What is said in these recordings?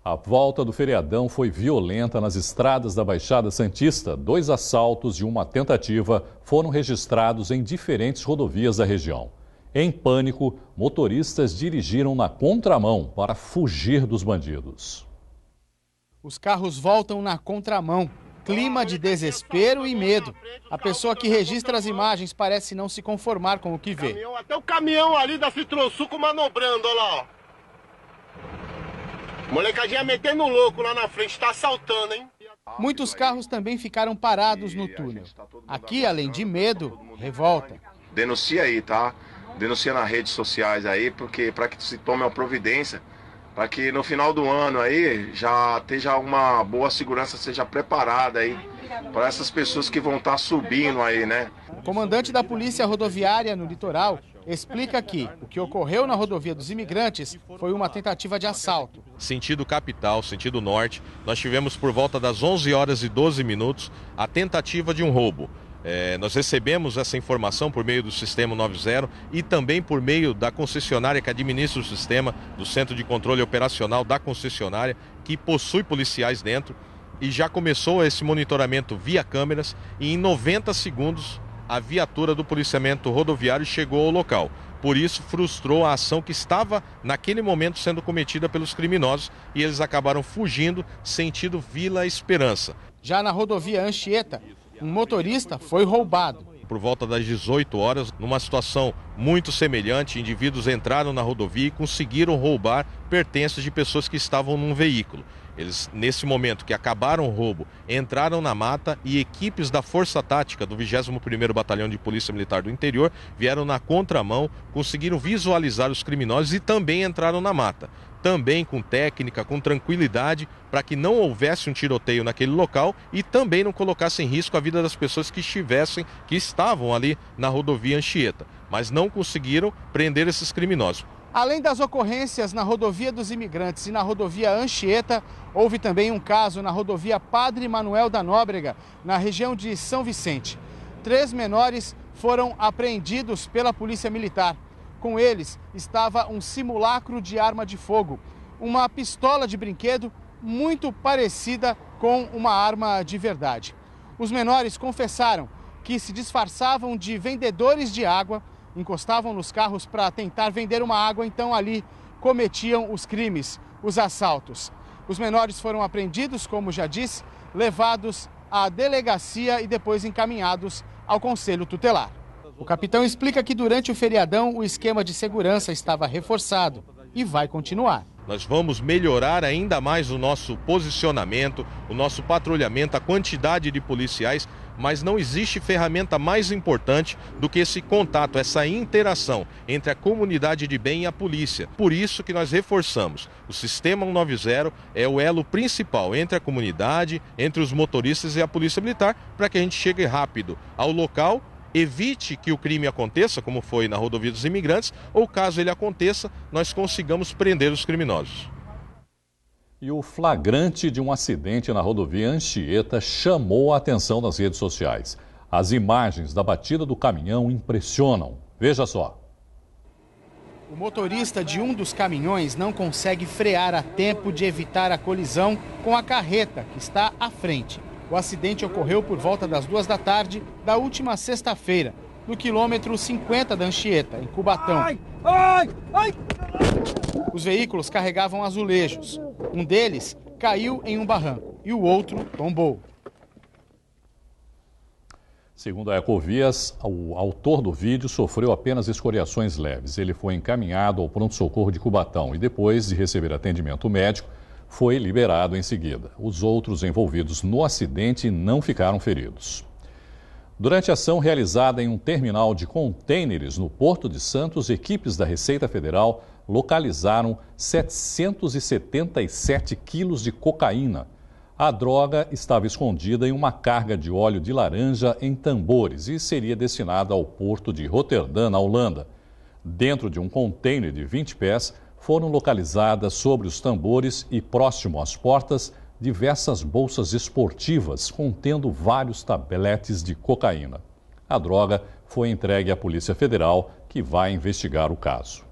A volta do feriadão foi violenta nas estradas da Baixada Santista. 2 assaltos e uma tentativa foram registrados em diferentes rodovias da região. Em pânico, motoristas dirigiram na contramão para fugir dos bandidos. Os carros voltam na contramão. Clima de desespero e medo. A pessoa que registra as imagens parece não se conformar com o que vê. Até o caminhão ali da Citrosuco manobrando, olha lá, ó. Molecadinha metendo louco lá na frente, tá assaltando, hein? Muitos carros também ficaram parados no túnel. Aqui, além de medo, revolta. Denuncia aí, tá? Denuncia nas redes sociais aí, porque para que se tome uma providência, para que no final do ano aí já esteja uma boa segurança, seja preparada aí para essas pessoas que vão estar subindo aí, né? O comandante da Polícia Rodoviária no litoral explica que o que ocorreu na rodovia dos Imigrantes foi uma tentativa de assalto. Sentido capital, sentido norte, nós tivemos por volta das 11 horas e 12 minutos a tentativa de um roubo. Nós recebemos essa informação por meio do Sistema 90 e também por meio da concessionária que administra o sistema, do Centro de Controle Operacional da concessionária, que possui policiais dentro, e já começou esse monitoramento via câmeras e em 90 segundos a viatura do policiamento rodoviário chegou ao local. Por isso, frustrou a ação que estava, naquele momento, sendo cometida pelos criminosos e eles acabaram fugindo sentido Vila Esperança. Já na rodovia Anchieta, um motorista foi roubado. Por volta das 18 horas, numa situação muito semelhante, indivíduos entraram na rodovia e conseguiram roubar pertences de pessoas que estavam num veículo. Eles, nesse momento que acabaram o roubo, entraram na mata e equipes da Força Tática do 21º Batalhão de Polícia Militar do Interior vieram na contramão, conseguiram visualizar os criminosos e também entraram na mata. Também com técnica, com tranquilidade, para que não houvesse um tiroteio naquele local e também não colocasse em risco a vida das pessoas que estavam ali na rodovia Anchieta. Mas não conseguiram prender esses criminosos. Além das ocorrências na rodovia dos Imigrantes e na rodovia Anchieta, houve também um caso na rodovia Padre Manuel da Nóbrega, na região de São Vicente. 3 menores foram apreendidos pela Polícia Militar. Com eles estava um simulacro de arma de fogo, uma pistola de brinquedo muito parecida com uma arma de verdade. Os menores confessaram que se disfarçavam de vendedores de água, encostavam nos carros para tentar vender uma água, então ali cometiam os crimes, os assaltos. Os menores foram apreendidos, como já disse, levados à delegacia e depois encaminhados ao Conselho Tutelar. O capitão explica que durante o feriadão o esquema de segurança estava reforçado e vai continuar. Nós vamos melhorar ainda mais o nosso posicionamento, o nosso patrulhamento, a quantidade de policiais, mas não existe ferramenta mais importante do que esse contato, essa interação entre a comunidade de bem e a polícia. Por isso que nós reforçamos. O Sistema 190 é o elo principal entre a comunidade, entre os motoristas e a Polícia Militar, para que a gente chegue rápido ao local, evite que o crime aconteça, como foi na rodovia dos Imigrantes, ou caso ele aconteça, nós consigamos prender os criminosos. E o flagrante de um acidente na rodovia Anchieta chamou a atenção nas redes sociais. As imagens da batida do caminhão impressionam. Veja só. O motorista de um dos caminhões não consegue frear a tempo de evitar a colisão com a carreta que está à frente. O acidente ocorreu por volta das 2 da tarde da última sexta-feira, no quilômetro 50 da Anchieta, em Cubatão. Os veículos carregavam azulejos. Um deles caiu em um barranco e o outro tombou. Segundo a Ecovias, o autor do vídeo sofreu apenas escoriações leves. Ele foi encaminhado ao pronto-socorro de Cubatão e depois de receber atendimento médico, foi liberado em seguida. Os outros envolvidos no acidente não ficaram feridos. Durante a ação realizada em um terminal de contêineres no Porto de Santos, equipes da Receita Federal localizaram 777 quilos de cocaína. A droga estava escondida em uma carga de óleo de laranja em tambores e seria destinada ao porto de Roterdã, na Holanda. Dentro de um contêiner de 20 pés, foram localizadas sobre os tambores e próximo às portas diversas bolsas esportivas contendo vários tabletes de cocaína. A droga foi entregue à Polícia Federal, que vai investigar o caso.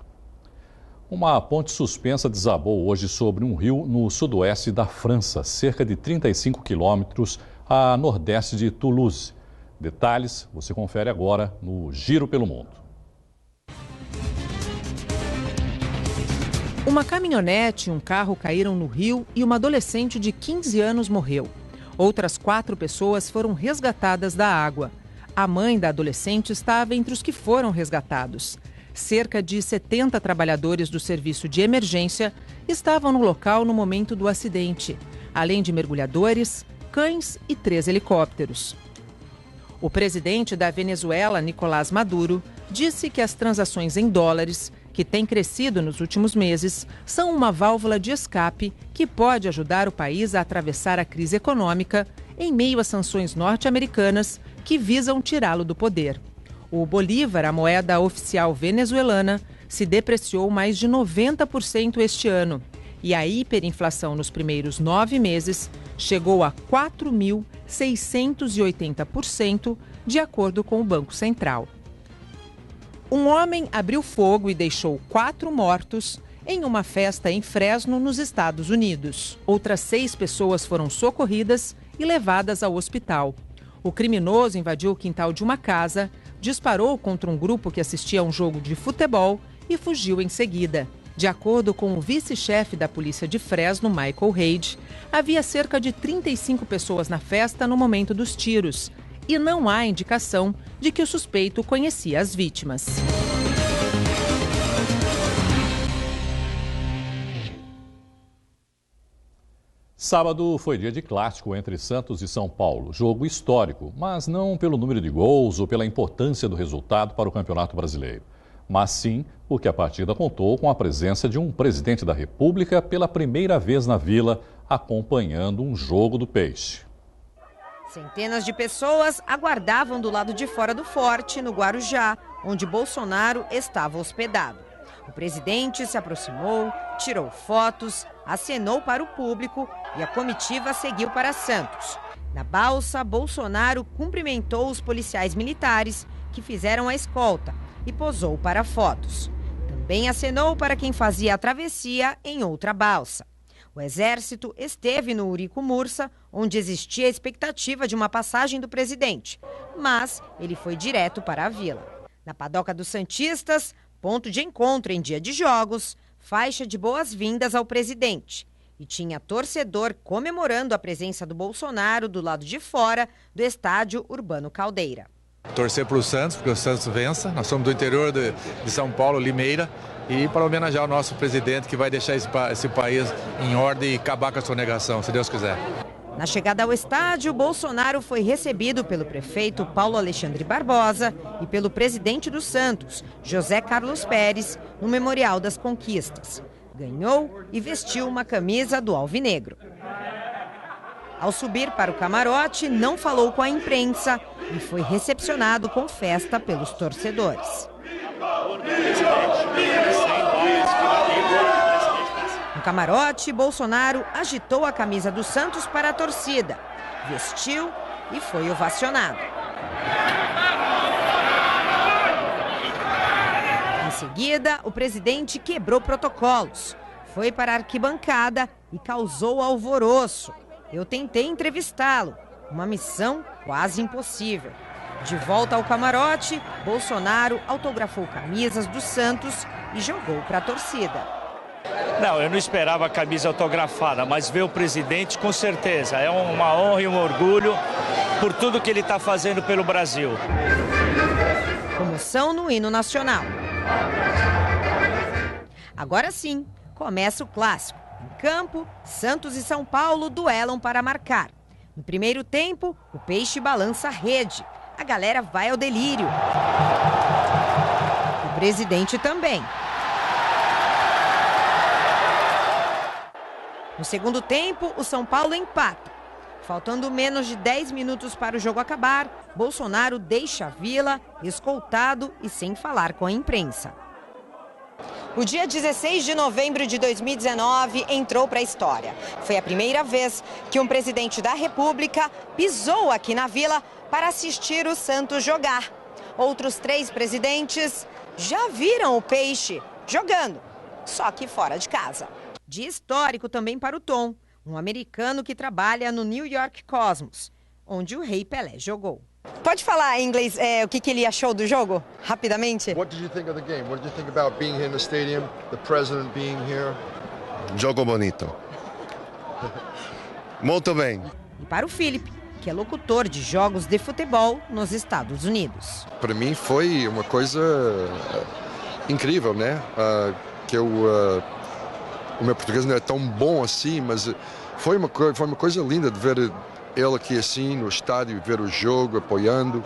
Uma ponte suspensa desabou hoje sobre um rio no sudoeste da França, cerca de 35 quilômetros a nordeste de Toulouse. Detalhes você confere agora no Giro pelo Mundo. Uma caminhonete e um carro caíram no rio e uma adolescente de 15 anos morreu. Outras 4 pessoas foram resgatadas da água. A mãe da adolescente estava entre os que foram resgatados. Cerca de 70 trabalhadores do serviço de emergência estavam no local no momento do acidente, além de mergulhadores, cães e 3 helicópteros. O presidente da Venezuela, Nicolás Maduro, disse que as transações em dólares, que têm crescido nos últimos meses, são uma válvula de escape que pode ajudar o país a atravessar a crise econômica em meio a sanções norte-americanas que visam tirá-lo do poder. O bolívar, a moeda oficial venezuelana, se depreciou mais de 90% este ano. E a hiperinflação nos primeiros 9 meses chegou a 4.680%, de acordo com o Banco Central. Um homem abriu fogo e deixou 4 mortos em uma festa em Fresno, nos Estados Unidos. Outras 6 pessoas foram socorridas e levadas ao hospital. O criminoso invadiu o quintal de uma casa, disparou contra um grupo que assistia a um jogo de futebol e fugiu em seguida. De acordo com o vice-chefe da polícia de Fresno, Michael Reid, havia cerca de 35 pessoas na festa no momento dos tiros e não há indicação de que o suspeito conhecia as vítimas. Sábado foi dia de clássico entre Santos e São Paulo, jogo histórico, mas não pelo número de gols ou pela importância do resultado para o Campeonato Brasileiro, mas sim porque a partida contou com a presença de um presidente da República pela primeira vez na Vila, acompanhando um jogo do Peixe. Centenas de pessoas aguardavam do lado de fora do forte, no Guarujá, onde Bolsonaro estava hospedado. O presidente se aproximou, tirou fotos, acenou para o público e a comitiva seguiu para Santos. Na balsa, Bolsonaro cumprimentou os policiais militares que fizeram a escolta e posou para fotos. Também acenou para quem fazia a travessia em outra balsa. O exército esteve no Urico Mursa, onde existia a expectativa de uma passagem do presidente, mas ele foi direto para a Vila. Na padoca dos santistas, ponto de encontro em dia de jogos, faixa de boas-vindas ao presidente. E tinha torcedor comemorando a presença do Bolsonaro do lado de fora do estádio Urbano Caldeira. Torcer para o Santos, porque o Santos vença. Nós somos do interior de São Paulo, Limeira, e para homenagear o nosso presidente que vai deixar esse país em ordem e acabar com a sonegação, se Deus quiser. Na chegada ao estádio, Bolsonaro foi recebido pelo prefeito Paulo Alexandre Barbosa e pelo presidente do Santos, José Carlos Pérez, no Memorial das Conquistas. Ganhou e vestiu uma camisa do Alvinegro. Ao subir para o camarote, não falou com a imprensa e foi recepcionado com festa pelos torcedores. No camarote, Bolsonaro agitou a camisa do Santos para a torcida, vestiu e foi ovacionado. Em seguida, o presidente quebrou protocolos, foi para a arquibancada e causou alvoroço. Eu tentei entrevistá-lo, uma missão quase impossível. De volta ao camarote, Bolsonaro autografou camisas do Santos e jogou para a torcida. Não, eu não esperava a camisa autografada, mas ver o presidente, com certeza. É uma honra e um orgulho por tudo que ele está fazendo pelo Brasil. Comoção no hino nacional. Agora sim, começa o clássico. Em campo, Santos e São Paulo duelam para marcar. No primeiro tempo, o Peixe balança a rede. A galera vai ao delírio. O presidente também. No segundo tempo, o São Paulo empata. Faltando menos de 10 minutos para o jogo acabar, Bolsonaro deixa a Vila, escoltado e sem falar com a imprensa. O dia 16 de novembro de 2019 entrou para a história. Foi a primeira vez que um presidente da República pisou aqui na Vila para assistir o Santos jogar. Outros 3 presidentes já viram o Peixe jogando só que fora de casa. Dia histórico também para o Tom, um americano que trabalha no New York Cosmos, onde o Rei Pelé jogou. Pode falar em inglês o que ele achou do jogo, rapidamente? What did you think of the game? What did you think about being here in the stadium, the president being here? Jogo bonito. Muito bem. E para o Felipe, que é locutor de jogos de futebol nos Estados Unidos. Para mim foi uma coisa incrível, né? O meu português não é tão bom assim, mas foi uma coisa linda de ver ele aqui assim no estádio, ver o jogo, apoiando.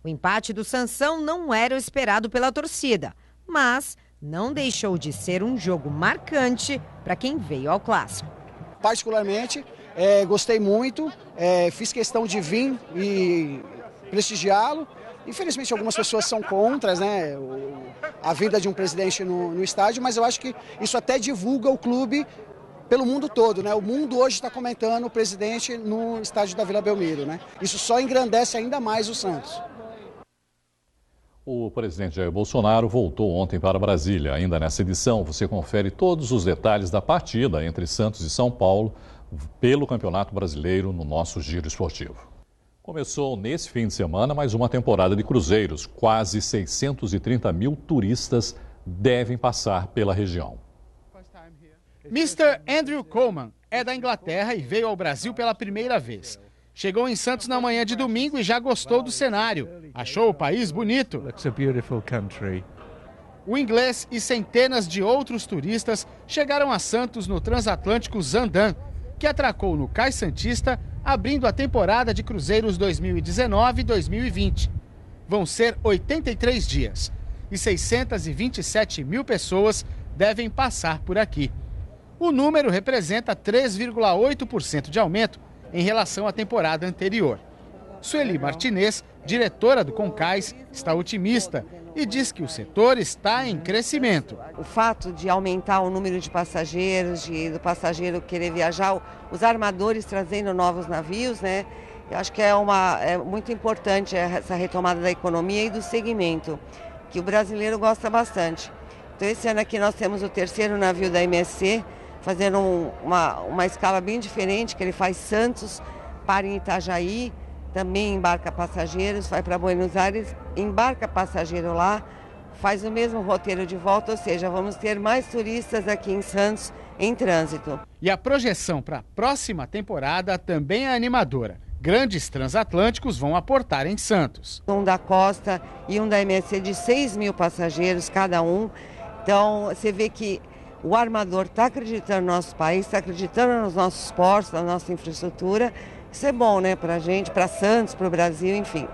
O empate do Sansão não era o esperado pela torcida, mas não deixou de ser um jogo marcante para quem veio ao clássico. Particularmente, gostei muito, fiz questão de vir e prestigiá-lo. Infelizmente, algumas pessoas são contras, né, a vinda de um presidente no estádio, mas eu acho que isso até divulga o clube pelo mundo todo, né? O mundo hoje está comentando o presidente no estádio da Vila Belmiro, né? Isso só engrandece ainda mais o Santos. O presidente Jair Bolsonaro voltou ontem para Brasília. Ainda nessa edição, você confere todos os detalhes da partida entre Santos e São Paulo pelo Campeonato Brasileiro no nosso Giro Esportivo. Começou nesse fim de semana mais uma temporada de cruzeiros. Quase 630 mil turistas devem passar pela região. Mr. Andrew Coleman é da Inglaterra e veio ao Brasil pela primeira vez. Chegou em Santos na manhã de domingo e já gostou do cenário. Achou o país bonito. O inglês e centenas de outros turistas chegaram a Santos no transatlântico Zandam, que atracou no Cais Santista, abrindo a temporada de cruzeiros 2019-2020. Vão ser 83 dias e 627 mil pessoas devem passar por aqui. O número representa 3,8% de aumento em relação à temporada anterior. Sueli Martinez, diretora do Concais, está otimista e diz que o setor está em crescimento. O fato de aumentar o número de passageiros, do passageiro querer viajar, os armadores trazendo novos navios, né? Eu acho que é muito importante essa retomada da economia e do segmento, que o brasileiro gosta bastante. Então esse ano aqui nós temos o terceiro navio da MSC, fazendo uma escala bem diferente, que ele faz Santos, para em Itajaí, também embarca passageiros, vai para Buenos Aires, embarca passageiro lá, faz o mesmo roteiro de volta, ou seja, vamos ter mais turistas aqui em Santos em trânsito. E a projeção para a próxima temporada também é animadora. Grandes transatlânticos vão aportar em Santos. Um da Costa e um da MSC de 6 mil passageiros cada um. Então você vê que o armador está acreditando no nosso país, está acreditando nos nossos portos, na nossa infraestrutura. Isso é bom, né, para a gente, para Santos, para o Brasil, enfim.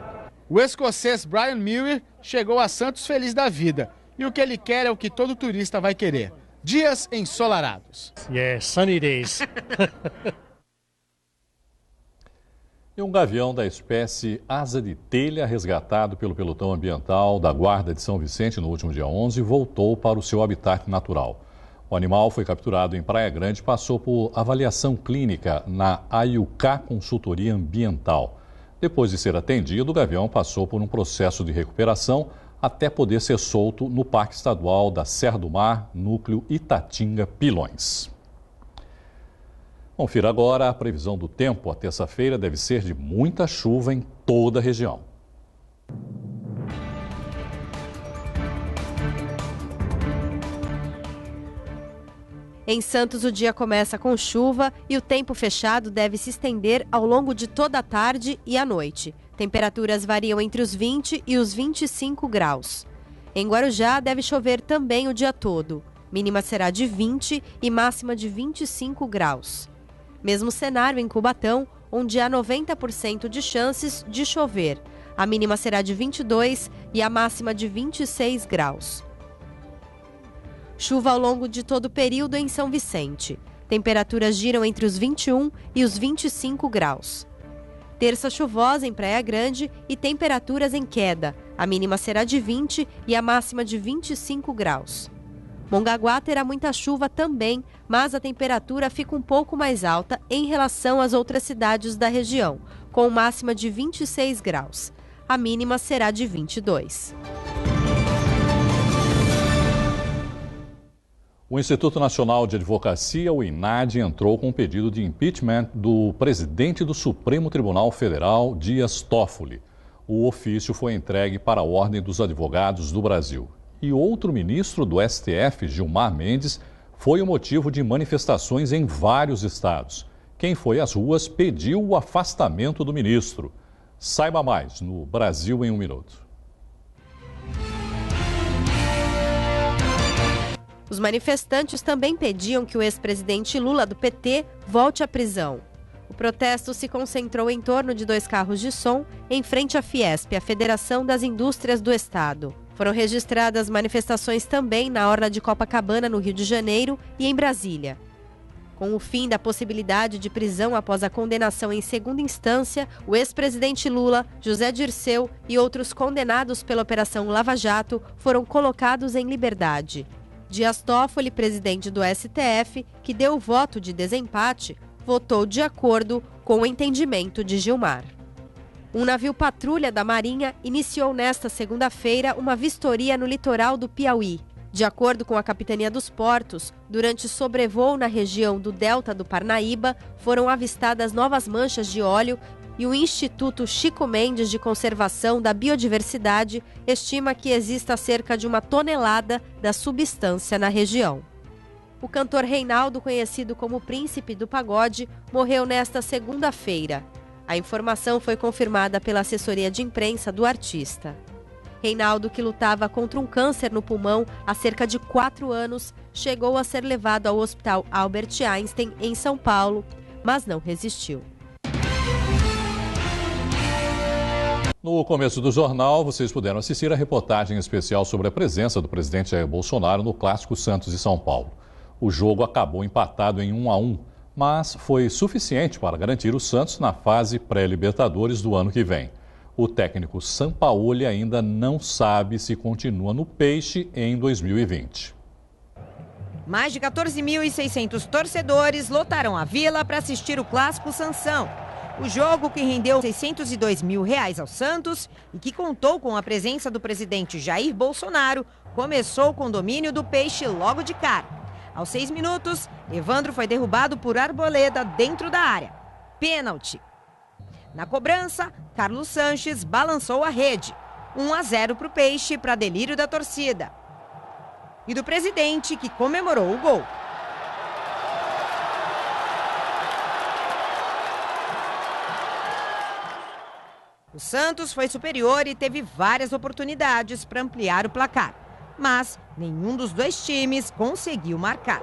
O escocês Brian Muir chegou a Santos feliz da vida. E o que ele quer é o que todo turista vai querer: dias ensolarados. Yeah, sunny days. E um gavião da espécie asa de telha, resgatado pelo pelotão ambiental da Guarda de São Vicente no último dia 11, voltou para o seu habitat natural. O animal foi capturado em Praia Grande e passou por avaliação clínica na Ayucá Consultoria Ambiental. Depois de ser atendido, o gavião passou por um processo de recuperação até poder ser solto no Parque Estadual da Serra do Mar, núcleo Itatinga-Pilões. Confira agora a previsão do tempo. A terça-feira deve ser de muita chuva em toda a região. Em Santos, o dia começa com chuva e o tempo fechado deve se estender ao longo de toda a tarde e a noite. Temperaturas variam entre os 20 e os 25 graus. Em Guarujá, deve chover também o dia todo. Mínima será de 20 e máxima de 25 graus. Mesmo cenário em Cubatão, onde há 90% de chances de chover. A mínima será de 22 e a máxima de 26 graus. Chuva ao longo de todo o período em São Vicente. Temperaturas giram entre os 21 e os 25 graus. Terça chuvosa em Praia Grande e temperaturas em queda. A mínima será de 20 e a máxima de 25 graus. Mongaguá terá muita chuva também, mas a temperatura fica um pouco mais alta em relação às outras cidades da região, com máxima de 26 graus. A mínima será de 22. O Instituto Nacional de Advocacia, o INAD, entrou com um pedido de impeachment do presidente do Supremo Tribunal Federal, Dias Toffoli. O ofício foi entregue para a Ordem dos Advogados do Brasil. E outro ministro do STF, Gilmar Mendes, foi o motivo de manifestações em vários estados. Quem foi às ruas pediu o afastamento do ministro. Saiba mais no Brasil em 1 Minuto. Os manifestantes também pediam que o ex-presidente Lula, do PT, volte à prisão. O protesto se concentrou em torno de 2 carros de som em frente à Fiesp, a Federação das Indústrias do Estado. Foram registradas manifestações também na orla de Copacabana, no Rio de Janeiro, e em Brasília. Com o fim da possibilidade de prisão após a condenação em segunda instância, o ex-presidente Lula, José Dirceu e outros condenados pela Operação Lava Jato foram colocados em liberdade. Dias Toffoli, presidente do STF, que deu o voto de desempate, votou de acordo com o entendimento de Gilmar. Um navio patrulha da Marinha iniciou nesta segunda-feira uma vistoria no litoral do Piauí. De acordo com a Capitania dos Portos, durante sobrevoo na região do Delta do Parnaíba, foram avistadas novas manchas de óleo e o Instituto Chico Mendes de Conservação da Biodiversidade estima que exista cerca de 1 tonelada da substância na região. O cantor Reinaldo, conhecido como Príncipe do Pagode, morreu nesta segunda-feira. A informação foi confirmada pela assessoria de imprensa do artista. Reinaldo, que lutava contra um câncer no pulmão há cerca de 4 anos, chegou a ser levado ao Hospital Albert Einstein, em São Paulo, mas não resistiu. No começo do jornal, vocês puderam assistir a reportagem especial sobre a presença do presidente Jair Bolsonaro no clássico Santos e São Paulo. O jogo acabou empatado em 1-1, mas foi suficiente para garantir o Santos na fase pré-Libertadores do ano que vem. O técnico Sampaoli ainda não sabe se continua no Peixe em 2020. Mais de 14.600 torcedores lotaram a Vila para assistir o clássico Sansão. O jogo, que rendeu R$602 mil ao Santos e que contou com a presença do presidente Jair Bolsonaro, começou com o domínio do Peixe logo de cara. Aos 6 minutos, Evandro foi derrubado por Arboleda dentro da área. Pênalti. Na cobrança, Carlos Sanches balançou a rede. 1-0 para o Peixe, para delírio da torcida. E do presidente, que comemorou o gol. O Santos foi superior e teve várias oportunidades para ampliar o placar, mas nenhum dos 2 times conseguiu marcar.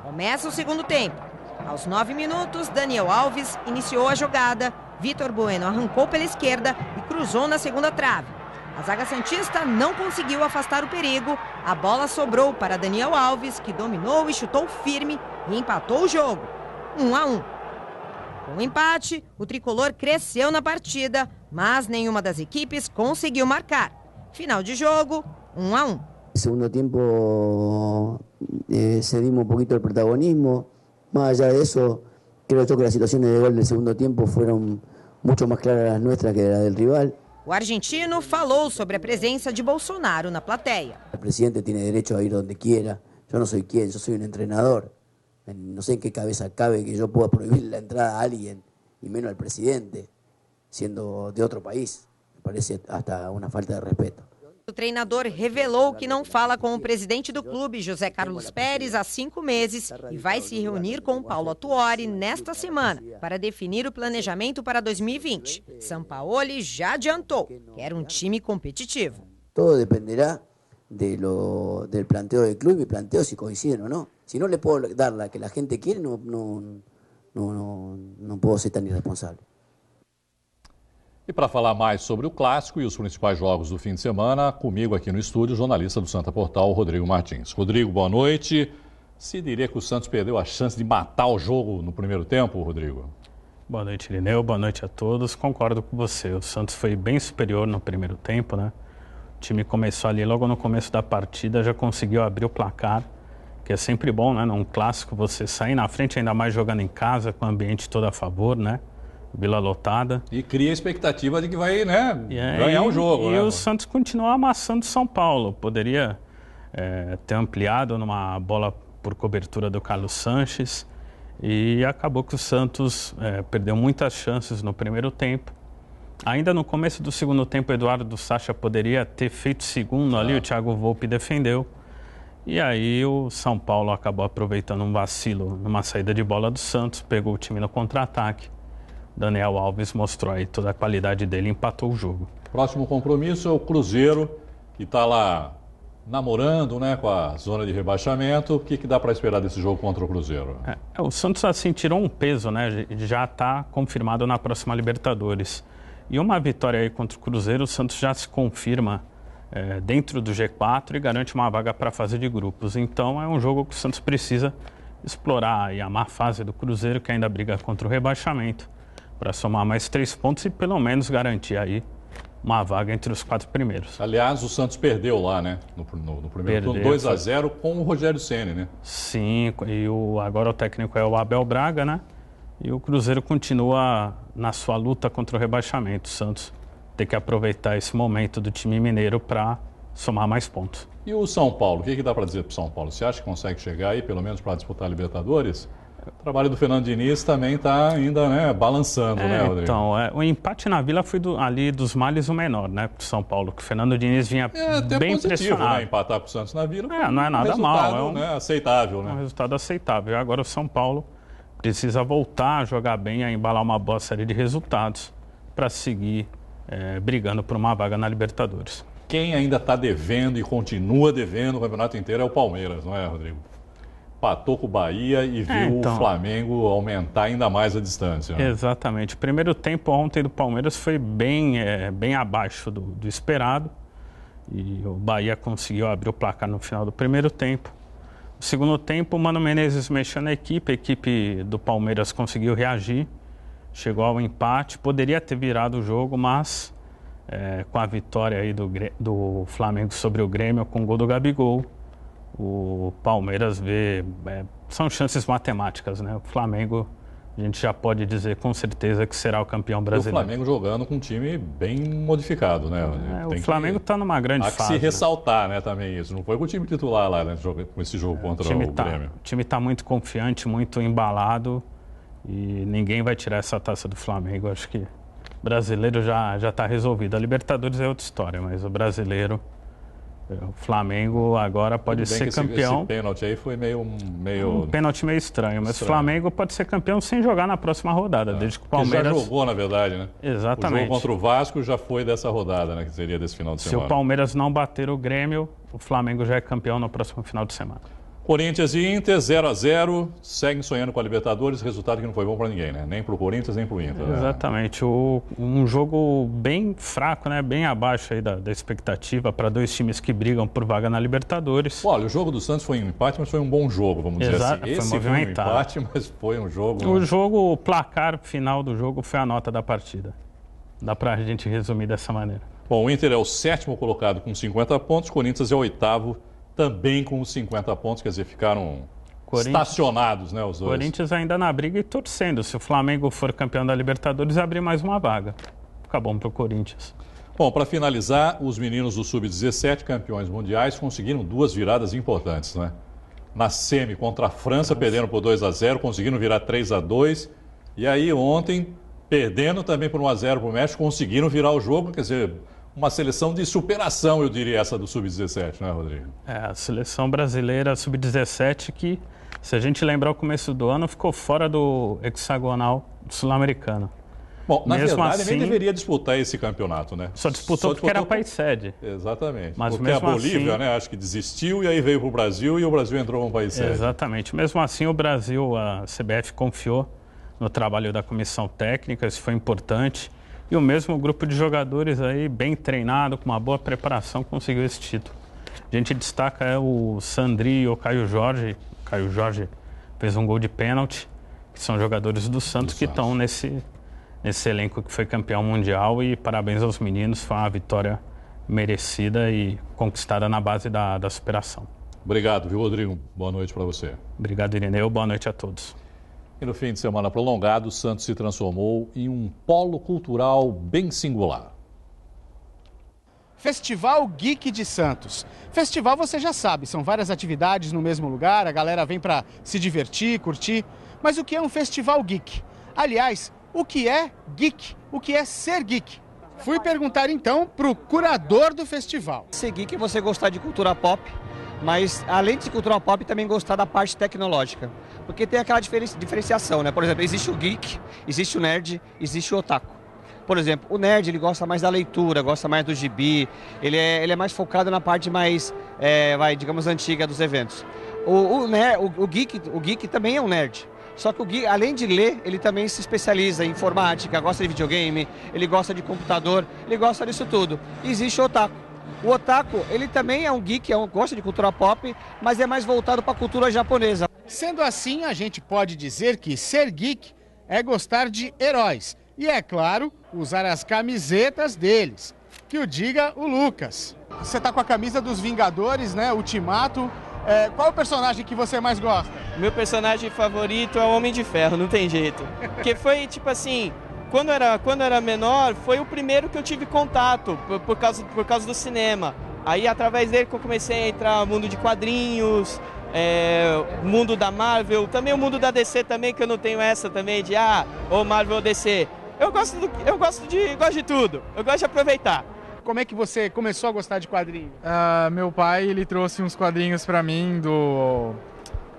Começa o segundo tempo. Aos 9 minutos, Daniel Alves iniciou a jogada, Vitor Bueno arrancou pela esquerda e cruzou na segunda trave. A zaga santista não conseguiu afastar o perigo, a bola sobrou para Daniel Alves, que dominou e chutou firme e empatou o jogo, 1-1. Com o empate, o tricolor cresceu na partida, mas nenhuma das equipes conseguiu marcar. Final de jogo, 1-1. Segundo tiempo cedimos un poquito el protagonismo. Más allá de eso, creo yo que las situaciones de gol del segundo tiempo fueron mucho más claras las nuestras que las del rival. O argentino falou sobre a presença de Bolsonaro na plateia. El presidente tiene derecho a ir donde quiera. Yo no soy quien, yo soy un entrenador. No sé en qué cabeza cabe que yo pueda prohibir la entrada a alguien, y menos al presidente, siendo de otro país. Me parece hasta una falta de respeto. O treinador revelou que não fala com o presidente do clube, José Carlos Pérez, há 5 meses e vai se reunir com Paulo Autuori nesta semana para definir o planejamento para 2020. Sampaoli já adiantou que era um time competitivo. Todo dependerá del planteo del club y planteo si coinciden o no. Si no le puedo dar la que la gente quiere, no puedo ser tan irresponsable. E para falar mais sobre o clássico e os principais jogos do fim de semana, comigo aqui no estúdio, o jornalista do Santa Portal, Rodrigo Martins. Rodrigo, boa noite. Se diria que o Santos perdeu a chance de matar o jogo no primeiro tempo, Rodrigo? Boa noite, Irineu. Boa noite a todos. Concordo com você. O Santos foi bem superior no primeiro tempo, né? O time começou ali logo no começo da partida, já conseguiu abrir o placar, que é sempre bom, né? Num clássico você sair na frente, ainda mais jogando em casa, com o ambiente todo a favor, né? Vila lotada. E cria a expectativa de que vai, né, ganhar o jogo. E o Santos continua amassando São Paulo. Poderia ter ampliado numa bola por cobertura do Carlos Sanches, e acabou que o Santos perdeu muitas chances no primeiro tempo. Ainda no começo do segundo tempo, o Eduardo Sacha poderia ter feito segundo ali, o Thiago Volpi defendeu. E aí o São Paulo acabou aproveitando um vacilo numa saída de bola do Santos, pegou o time no contra-ataque. Daniel Alves mostrou aí toda a qualidade dele e empatou o jogo. Próximo compromisso é o Cruzeiro, que está lá namorando, né, com a zona de rebaixamento. O que dá para esperar desse jogo contra o Cruzeiro? O Santos assim tirou um peso, né? Já está confirmado na próxima Libertadores. E uma vitória aí contra o Cruzeiro, o Santos já se confirma dentro do G4 e garante uma vaga para a fase de grupos. Então é um jogo que o Santos precisa explorar a má fase do Cruzeiro, que ainda briga contra o rebaixamento, para somar mais 3 pontos e pelo menos garantir aí uma vaga entre os 4 primeiros. Aliás, o Santos perdeu lá, né? No primeiro turno, 2-0 com o Rogério Ceni, né? Sim, e agora o técnico é o Abel Braga, né? E o Cruzeiro continua na sua luta contra o rebaixamento. O Santos tem que aproveitar esse momento do time mineiro para somar mais pontos. E o São Paulo? O que dá para dizer para o São Paulo? Você acha que consegue chegar aí, pelo menos para disputar a Libertadores? O trabalho do Fernando Diniz também está ainda, né, balançando, né, Rodrigo? Então, o empate na Vila foi ali dos males o menor, né, para o São Paulo, que o Fernando Diniz vinha até bem positivo, pressionado. Né, empatar com o Santos na Vila. Não é nada mal, né, aceitável, né? Um resultado aceitável. Agora o São Paulo precisa voltar a jogar bem, a embalar uma boa série de resultados para seguir brigando por uma vaga na Libertadores. Quem ainda está devendo e continua devendo o campeonato inteiro é o Palmeiras, não é, Rodrigo? Empatou com o Bahia e viu o Flamengo aumentar ainda mais a distância. Né? Exatamente. O primeiro tempo ontem do Palmeiras foi bem abaixo do esperado. E o Bahia conseguiu abrir o placar no final do primeiro tempo. No segundo tempo, o Mano Menezes mexeu na equipe. A equipe do Palmeiras conseguiu reagir. Chegou ao empate. Poderia ter virado o jogo, mas com a vitória aí do Flamengo sobre o Grêmio, com o gol do Gabigol, o Palmeiras vê... são chances matemáticas, né? O Flamengo, a gente já pode dizer com certeza que será o campeão brasileiro. E o Flamengo jogando com um time bem modificado, né? O Flamengo está numa grande fase. Há que se ressaltar, né, também isso. Não foi com o time titular lá, né, com esse jogo contra o Grêmio. O time está muito confiante, muito embalado e ninguém vai tirar essa taça do Flamengo. Acho que o brasileiro já está resolvido. A Libertadores é outra história, mas o brasileiro... O Flamengo agora pode ser campeão. Esse pênalti aí foi meio... Um pênalti meio estranho, mas o Flamengo pode ser campeão sem jogar na próxima rodada, desde que o Palmeiras... Que já jogou, na verdade, né? Exatamente. O jogo contra o Vasco já foi dessa rodada, né? Que seria desse final de semana. Se o Palmeiras não bater o Grêmio, o Flamengo já é campeão no próximo final de semana. Corinthians e Inter, 0-0, seguem sonhando com a Libertadores, resultado que não foi bom para ninguém, né? Nem para o Corinthians, nem para o Inter. Exatamente, um jogo bem fraco, né? Bem abaixo aí da expectativa para dois times que brigam por vaga na Libertadores. Olha, o jogo do Santos foi um empate, mas foi um bom jogo, vamos dizer assim. Esse foi um empate, mas foi um jogo... O placar final do jogo foi a nota da partida. Dá para a gente resumir dessa maneira. Bom, o Inter é o 7º colocado com 50 pontos, o Corinthians é o 8º, também com os 50 pontos, quer dizer, ficaram estacionados, né, os dois. Corinthians ainda na briga e torcendo. Se o Flamengo for campeão da Libertadores, abrir mais uma vaga. Fica bom para o Corinthians. Bom, para finalizar, os meninos do Sub-17, campeões mundiais, conseguiram 2 viradas importantes, né? Na semi contra a França, perdendo por 2-0, conseguiram virar 3-2. E aí ontem, perdendo também por 1-0 para o México, conseguiram virar o jogo, quer dizer... Uma seleção de superação, eu diria, essa do Sub-17, né, Rodrigo? A seleção brasileira Sub-17 que, se a gente lembrar o começo do ano, ficou fora do hexagonal sul-americano. Bom, na verdade, nem deveria disputar esse campeonato, né? Só disputou porque era país sede. Exatamente. Mas porque a Bolívia, assim, né, acho que desistiu e aí veio para o Brasil e o Brasil entrou como país sede. Exatamente. Mesmo assim, o Brasil, a CBF confiou no trabalho da comissão técnica, isso foi importante. E o mesmo grupo de jogadores aí, bem treinado, com uma boa preparação, conseguiu esse título. A gente destaca o Sandri e o Caio Jorge. O Caio Jorge fez um gol de pênalti, que são jogadores do Santos que estão nesse elenco que foi campeão mundial. E parabéns aos meninos, foi uma vitória merecida e conquistada na base da superação. Obrigado, viu, Rodrigo? Boa noite para você. Obrigado, Irineu. Boa noite a todos. E no fim de semana prolongado, Santos se transformou em um polo cultural bem singular. Festival Geek de Santos. Festival você já sabe, são várias atividades no mesmo lugar, a galera vem para se divertir, curtir. Mas o que é um festival geek? Aliás, o que é geek? O que é ser geek? Fui perguntar então pro curador do festival. Ser geek é você gostar de cultura pop, mas além de cultura pop também gostar da parte tecnológica. Porque tem aquela diferenciação, né? Por exemplo, existe o geek, existe o nerd, existe o otaku. Por exemplo, o nerd ele gosta mais da leitura, gosta mais do gibi, ele é mais focado na parte mais, digamos, antiga dos eventos. O geek também é um nerd. Só que o geek, além de ler, ele também se especializa em informática, gosta de videogame, ele gosta de computador, ele gosta disso tudo. E existe o otaku. O otaku, ele também é um geek, gosta de cultura pop, mas é mais voltado para a cultura japonesa. Sendo assim, a gente pode dizer que ser geek é gostar de heróis. E, é claro, usar as camisetas deles. Que o diga o Lucas. Você tá com a camisa dos Vingadores, né? Ultimato. Qual é o personagem que você mais gosta? Meu personagem favorito é o Homem de Ferro, não tem jeito. Porque foi, tipo assim, quando era menor, foi o primeiro que eu tive contato por causa do cinema. Aí, através dele, que eu comecei a entrar no mundo de quadrinhos, mundo da Marvel, também o mundo da DC também, que eu não tenho essa também de, ou Marvel ou DC. Eu gosto de tudo, eu gosto de aproveitar. Como é que você começou a gostar de quadrinhos? Meu pai, ele trouxe uns quadrinhos pra mim do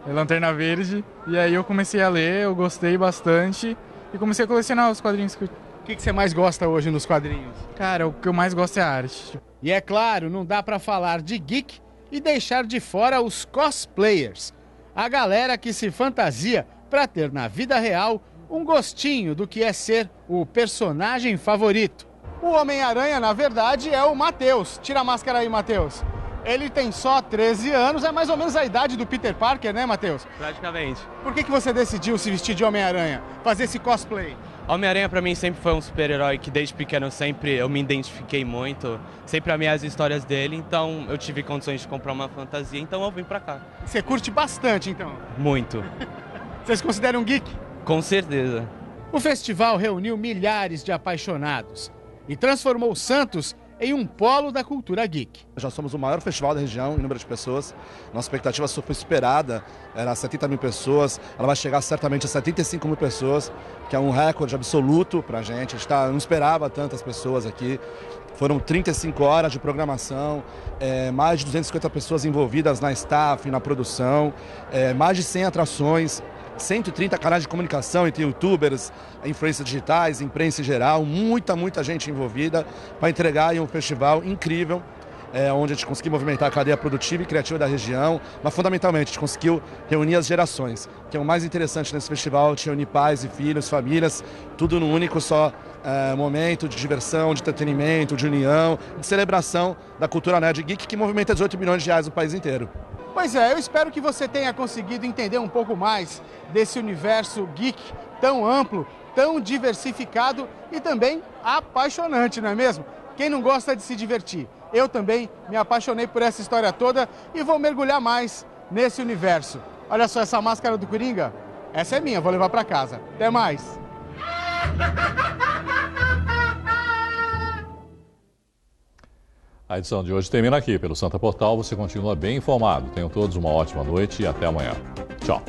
Lanterna Verde, e aí eu comecei a ler, eu gostei bastante e comecei a colecionar os quadrinhos. O que você mais gosta hoje nos quadrinhos? Cara, o que eu mais gosto é a arte. E é claro, não dá pra falar de geek e deixar de fora os cosplayers. A galera que se fantasia pra ter na vida real um gostinho do que é ser o personagem favorito. O Homem-Aranha, na verdade, é o Matheus. Tira a máscara aí, Matheus. Ele tem só 13 anos, é mais ou menos a idade do Peter Parker, né, Matheus? Praticamente. Por que você decidiu se vestir de Homem-Aranha, fazer esse cosplay? Homem-Aranha pra mim sempre foi um super-herói que desde pequeno eu me identifiquei muito. Sempre amei as histórias dele, então eu tive condições de comprar uma fantasia, então eu vim pra cá. Você curte bastante, então? Muito. Vocês consideram um geek? Com certeza. O festival reuniu milhares de apaixonados e transformou Santos em um polo da cultura geek. Já somos o maior festival da região em número de pessoas. Nossa expectativa foi superada, era 70 mil pessoas. Ela vai chegar certamente a 75 mil pessoas, que é um recorde absoluto para a gente. Não esperava tantas pessoas aqui. Foram 35 horas de programação, mais de 250 pessoas envolvidas na staff, na produção, mais de 100 atrações. 130 canais de comunicação entre youtubers, influências digitais, imprensa em geral, muita gente envolvida para entregar um festival incrível, onde a gente conseguiu movimentar a cadeia produtiva e criativa da região, mas fundamentalmente a gente conseguiu reunir as gerações, que é o mais interessante nesse festival, de reunir pais e filhos, famílias, tudo num único só momento de diversão, de entretenimento, de união, de celebração da cultura nerd geek que movimenta 18 milhões de reais no país inteiro. Pois é, eu espero que você tenha conseguido entender um pouco mais desse universo geek tão amplo, tão diversificado e também apaixonante, não é mesmo? Quem não gosta de se divertir? Eu também me apaixonei por essa história toda e vou mergulhar mais nesse universo. Olha só essa máscara do Coringa, essa é minha, vou levar para casa. Até mais! A edição de hoje termina aqui. Pelo Santa Portal, você continua bem informado. Tenham todos uma ótima noite e até amanhã. Tchau.